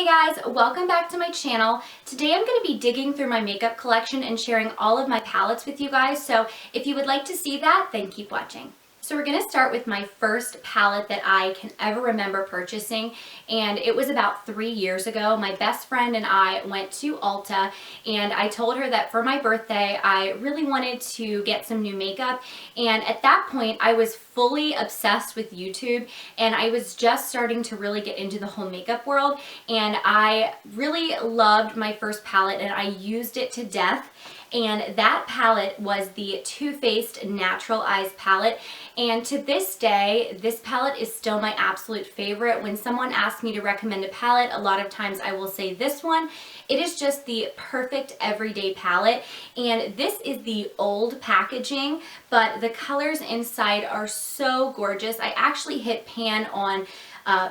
Hey guys, welcome back to my channel. Today I'm going to be digging through my makeup collection and sharing all of my palettes with you guys, so if you would like to see that, then keep watching. So we're going to start with my first palette that I can ever remember purchasing, and it was about 3 years ago. My best friend and I went to Ulta, and I told her that for my birthday I really wanted to get some new makeup, and at that point I was fully obsessed with YouTube, and I was just starting to really get into the whole makeup world, and I really loved my first palette and I used it to death. And that palette was the Too Faced Natural Eyes palette, and to this day this palette is still my absolute favorite. When someone asks me to recommend a palette, a lot of times I will say this one. It is just the perfect everyday palette, and this is the old packaging, but the colors inside are so gorgeous. I actually hit pan on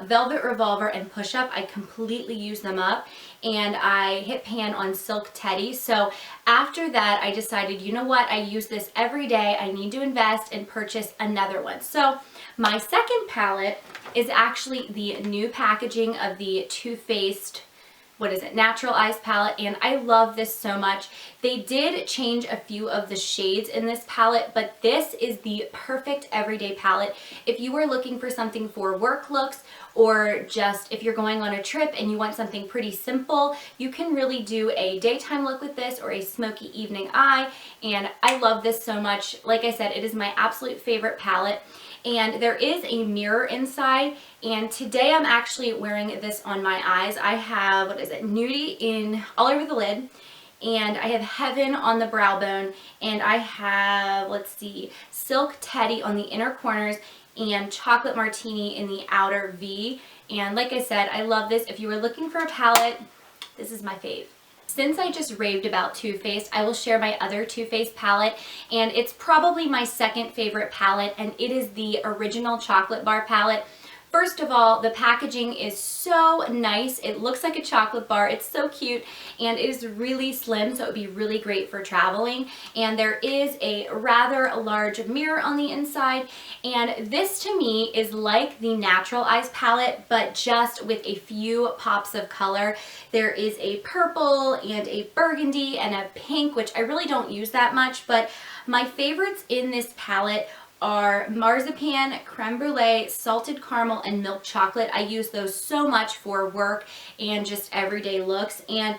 Velvet Revolver and Push Up. I completely used them up, and I hit pan on Silk Teddy. So after that I decided, you know what, I use this every day, I need to invest and purchase another one. So my second palette is actually the new packaging of the Too Faced Natural Eyes palette, and I love this so much. They did change a few of the shades in this palette, but this is the perfect everyday palette if you are looking for something for work looks, or just if you're going on a trip and you want something pretty simple. You can really do a daytime look with this or a smoky evening eye, and I love this so much. Like I said, it is my absolute favorite palette. And there is a mirror inside, and today I'm actually wearing this on my eyes. I have, Nudie in all over the lid, and I have Heaven on the brow bone, and I have, Silk Teddy on the inner corners, and Chocolate Martini in the outer V. And like I said, I love this. If you were looking for a palette, this is my fave. Since I just raved about Too Faced, I will share my other Too Faced palette, and it's probably my second favorite palette, and it is the Original Chocolate Bar palette. First of all, the packaging is so nice. It looks like a chocolate bar. It's so cute, and it is really slim, so it would be really great for traveling. And there is a rather large mirror on the inside, and this to me is like the Natural Eyes palette, but just with a few pops of color. There is a purple and a burgundy and a pink, which I really don't use that much, but my favorites in this palette are marzipan, creme brulee, salted caramel, and milk chocolate. I use those so much for work and just everyday looks, and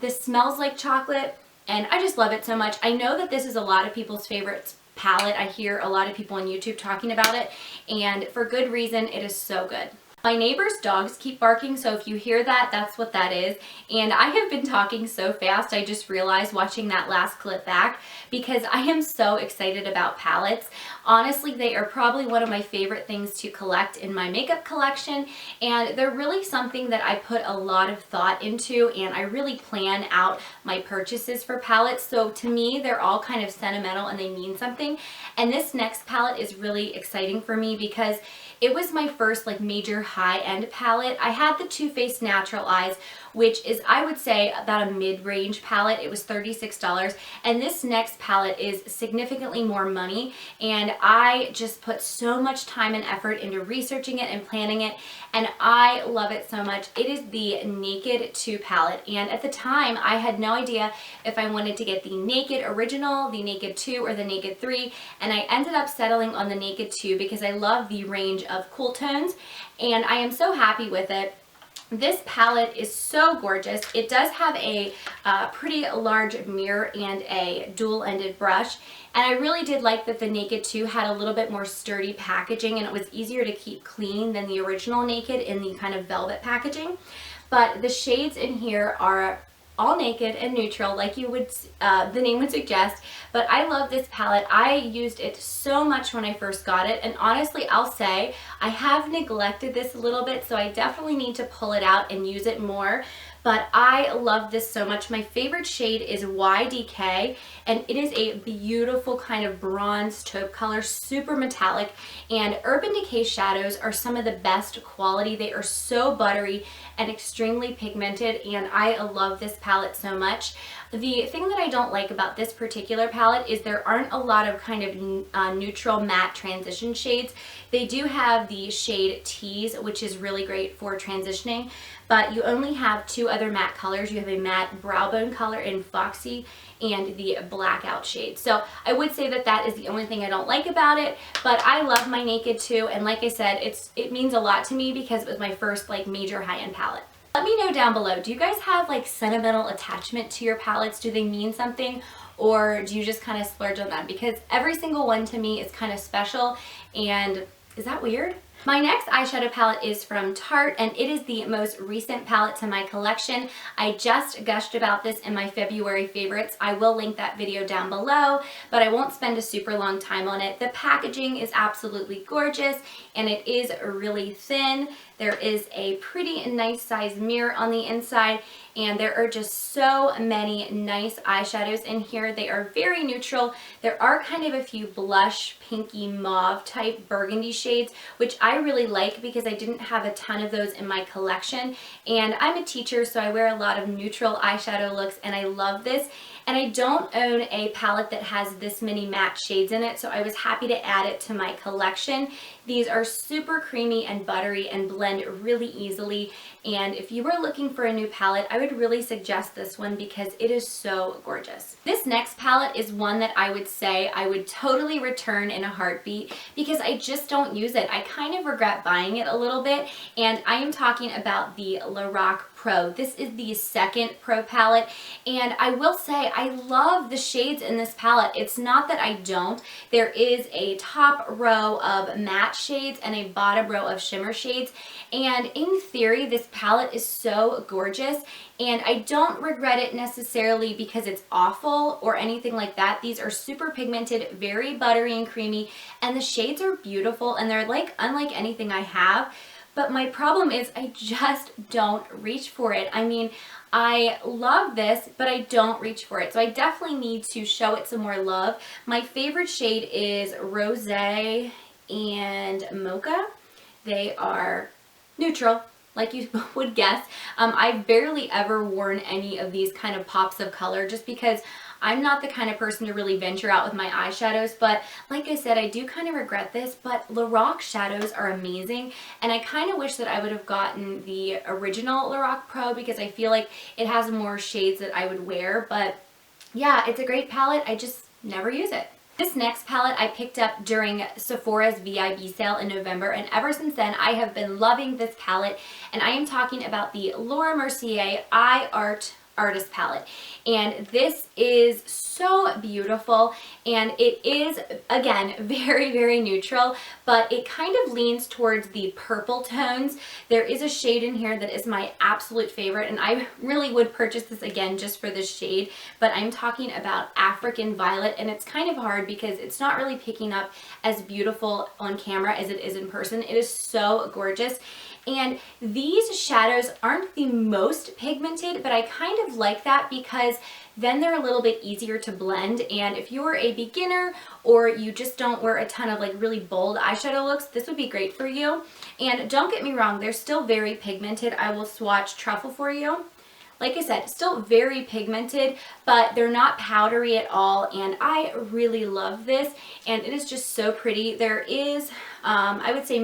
this smells like chocolate, and I just love it so much. I know that this is a lot of people's favorite palette. I hear a lot of people on YouTube talking about it, and for good reason. It is so good. My neighbor's dogs keep barking, so if you hear that, that's what that is. And I have been talking so fast, I just realized watching that last clip back, because I am so excited about palettes. Honestly, they are probably one of my favorite things to collect in my makeup collection, and they're really something that I put a lot of thought into, and I really plan out my purchases for palettes. So to me, they're all kind of sentimental and they mean something. And this next palette is really exciting for me because it was my first major high-end palette. I had the Too Faced Natural Eyes, which is, I would say, about a mid-range palette. It was $36, and this next palette is significantly more money, and I just put so much time and effort into researching it and planning it, and I love it so much. It is the Naked 2 palette, and at the time I had no idea if I wanted to get the Naked Original, the Naked 2, or the Naked 3, and I ended up settling on the Naked 2 because I love the range of cool tones, and I am so happy with it. This palette is so gorgeous. It does have a pretty large mirror and a dual-ended brush, and I really did like that the Naked 2 had a little bit more sturdy packaging, and it was easier to keep clean than the original Naked in the kind of velvet packaging. But the shades in here are all naked and neutral, like the name would suggest. But I love this palette. I used it so much when I first got it, and honestly, I'll say I have neglected this a little bit, so I definitely need to pull it out and use it more. But I love this so much. My favorite shade is Decay, and it is a beautiful kind of bronze taupe color, super metallic, and Urban Decay shadows are some of the best quality. They are so buttery and extremely pigmented, and I love this palette so much. The thing that I don't like about this particular palette is there aren't a lot of kind of neutral matte transition shades. They do have the shade Tease, which is really great for transitioning, but you only have two other matte colors. You have a matte brow bone color in Foxy and the blackout shade. So I would say that that is the only thing I don't like about it, but I love my Naked too, and like I said, it means a lot to me because it was my first like major high-end palette. Let me know down below, do you guys have like sentimental attachment to your palettes? Do they mean something? Or do you just kind of splurge on them? Because every single one to me is kind of special, and is that weird? My next eyeshadow palette is from Tarte, and it is the most recent palette to my collection. I just gushed about this in my February favorites. I will link that video down below, but I won't spend a super long time on it. The packaging is absolutely gorgeous, and it is really thin. There is a pretty nice size mirror on the inside, and there are just so many nice eyeshadows in here. They are very neutral. There are kind of a few blush, pinky mauve type burgundy shades, which I really like because I didn't have a ton of those in my collection. And I'm a teacher, so I wear a lot of neutral eyeshadow looks, and I love this. And I don't own a palette that has this many matte shades in it, so I was happy to add it to my collection. These are super creamy and buttery and blend really easily, and if you were looking for a new palette, I would really suggest this one because it is so gorgeous. This next palette is one that I would say I would totally return in a heartbeat because I just don't use it. I kind of regret buying it a little bit, and I am talking about the Lorac Pro. This is the second Pro palette, and I will say I love the shades in this palette. It's not that I don't. There is a top row of matte shades and a bottom row of shimmer shades, and in theory this palette is so gorgeous, and I don't regret it necessarily because it's awful or anything like that. These are super pigmented, very buttery and creamy, and the shades are beautiful, and they're like unlike anything I have. But my problem is I just don't reach for it. I mean, I love this, but I don't reach for it. So I definitely need to show it some more love. My favorite shade is Rosé and Mocha. They are neutral, like you would guess. I've barely ever worn any of these kind of pops of color just because I'm not the kind of person to really venture out with my eyeshadows, but like I said, I do kind of regret this, but Lorac shadows are amazing, and I kind of wish that I would have gotten the original Lorac Pro because I feel like it has more shades that I would wear, but yeah, it's a great palette. I just never use it. This next palette I picked up during Sephora's VIB sale in November, and ever since then I have been loving this palette, and I am talking about the Laura Mercier Eye Art Artist palette, and this is so beautiful, and it is again very neutral, but it kind of leans towards the purple tones. There is a shade in here that is my absolute favorite, and I really would purchase this again just for this shade, but I'm talking about African Violet, and it's kind of hard because it's not really picking up as beautiful on camera as it is in person. It is so gorgeous. And these shadows aren't the most pigmented, but I kind of like that because then they're a little bit easier to blend. And if you're a beginner or you just don't wear a ton of like really bold eyeshadow looks, this would be great for you. And don't get me wrong, they're still very pigmented. I will swatch Truffle for you. Like I said, still very pigmented, but they're not powdery at all, and I really love this, and it is just so pretty. There is, I would say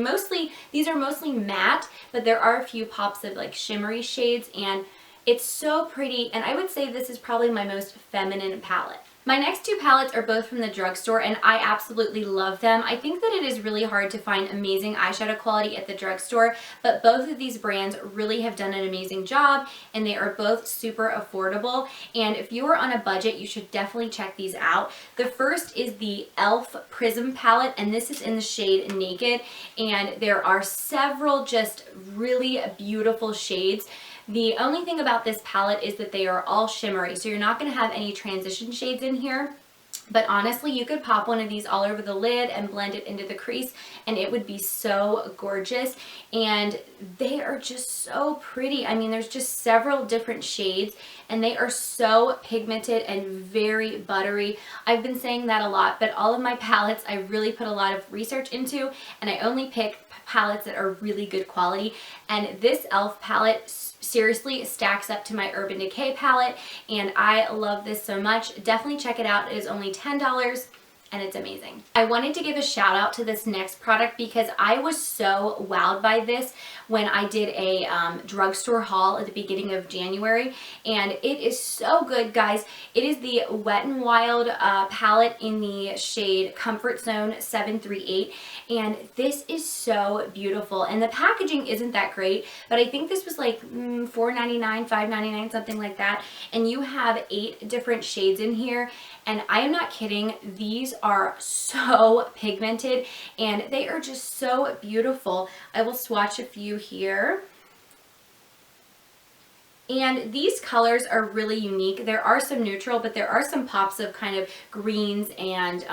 these are mostly matte, but there are a few pops of like shimmery shades, and it's so pretty, and I would say this is probably my most feminine palette. My next two palettes are both from the drugstore, and I absolutely love them. I think that it is really hard to find amazing eyeshadow quality at the drugstore, but both of these brands really have done an amazing job, and they are both super affordable. And if you are on a budget, you should definitely check these out. The first is the e.l.f. Prism palette, and this is in the shade Naked, and there are several just really beautiful shades. The only thing about this palette is that they are all shimmery, so you're not going to have any transition shades in here. But honestly, you could pop one of these all over the lid and blend it into the crease, and it would be so gorgeous. And they are just so pretty. I mean, there's just several different shades, and they are so pigmented and very buttery. I've been saying that a lot, but all of my palettes I really put a lot of research into, and I only pick palettes that are really good quality. And this e.l.f. palette seriously stacks up to my Urban Decay palette, and I love this so much. Definitely check it out. It is only $10. and it's amazing. I wanted to give a shout out to this next product because I was so wowed by this when I did a drugstore haul at the beginning of January, and it is so good, guys. It is the Wet n Wild palette in the shade Comfort Zone 738, and this is so beautiful, and the packaging isn't that great, but I think this was like $4.99, $5.99, something like that, and you have 8 different shades in here. And I am not kidding, these are so pigmented and they are just so beautiful. I will swatch a few here. And these colors are really unique. There are some neutral, but there are some pops of kind of greens and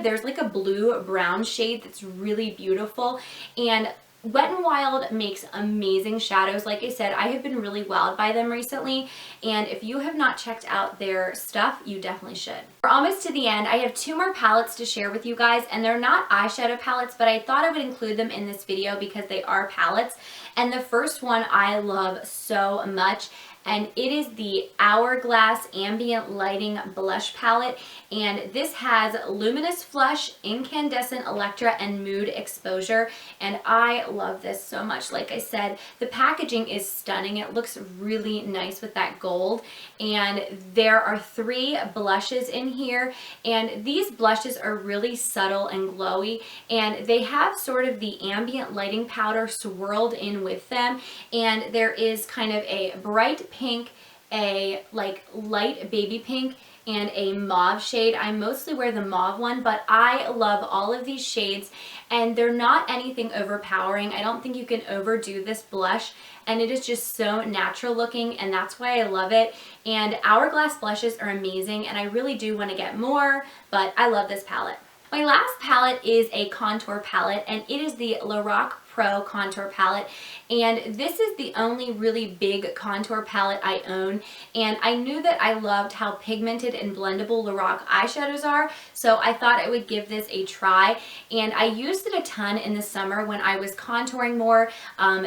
there's like a blue-brown shade that's really beautiful. And Wet n Wild makes amazing shadows. Like I said, I have been really wowed by them recently, and if you have not checked out their stuff, you definitely should. We're almost to the end. I have 2 more palettes to share with you guys, and they're not eyeshadow palettes, but I thought I would include them in this video because they are palettes. And the first one I love so much, and it is the Hourglass Ambient Lighting Blush Palette, and this has Luminous Flush, Incandescent Electra, and Mood Exposure, and I love this so much. Like I said, the packaging is stunning. It looks really nice with that gold, and there are 3 blushes in here, and these blushes are really subtle and glowy, and they have sort of the ambient lighting powder swirled in with them, and there is kind of a bright pink, a like light baby pink, and a mauve shade. I mostly wear the mauve one, but I love all of these shades, and they're not anything overpowering. I don't think you can overdo this blush, and it is just so natural looking, and that's why I love it. And Hourglass blushes are amazing, and I really do want to get more, but I love this palette. My last palette is a contour palette, and it is the Lorac Pro Contour palette, and this is the only really big contour palette I own, and I knew that I loved how pigmented and blendable Lorac eyeshadows are, so I thought I would give this a try. And I used it a ton in the summer when I was contouring more.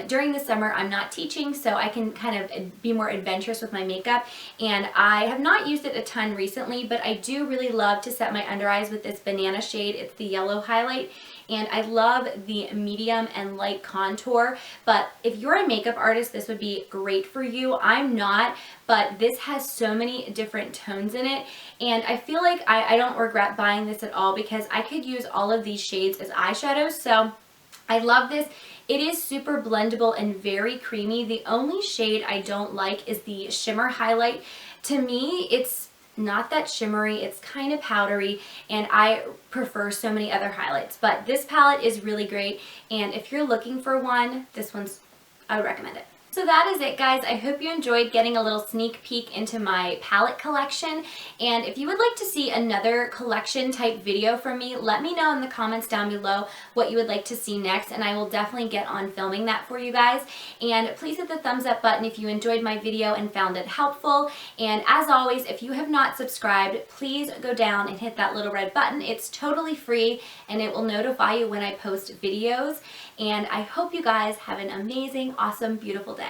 During the summer I'm not teaching, so I can kind of be more adventurous with my makeup, and I have not used it a ton recently, but I do really love to set my under eyes with this banana shade. It's the yellow highlight, and I love the medium and light contour. But if you're a makeup artist, this would be great for you. I'm not, but this has so many different tones in it, and I feel like I don't regret buying this at all because I could use all of these shades as eyeshadows, so I love this. It is super blendable and very creamy. The only shade I don't like is the shimmer highlight. To me, it's not that shimmery, it's kind of powdery, and I prefer so many other highlights. But this palette is really great, and if you're looking for one, I would recommend it. So that is it, guys. I hope you enjoyed getting a little sneak peek into my palette collection, and if you would like to see another collection type video from me, let me know in the comments down below what you would like to see next, and I will definitely get on filming that for you guys. And please hit the thumbs up button if you enjoyed my video and found it helpful, and as always, if you have not subscribed, please go down and hit that little red button. It's totally free, and it will notify you when I post videos, and I hope you guys have an amazing, awesome, beautiful day.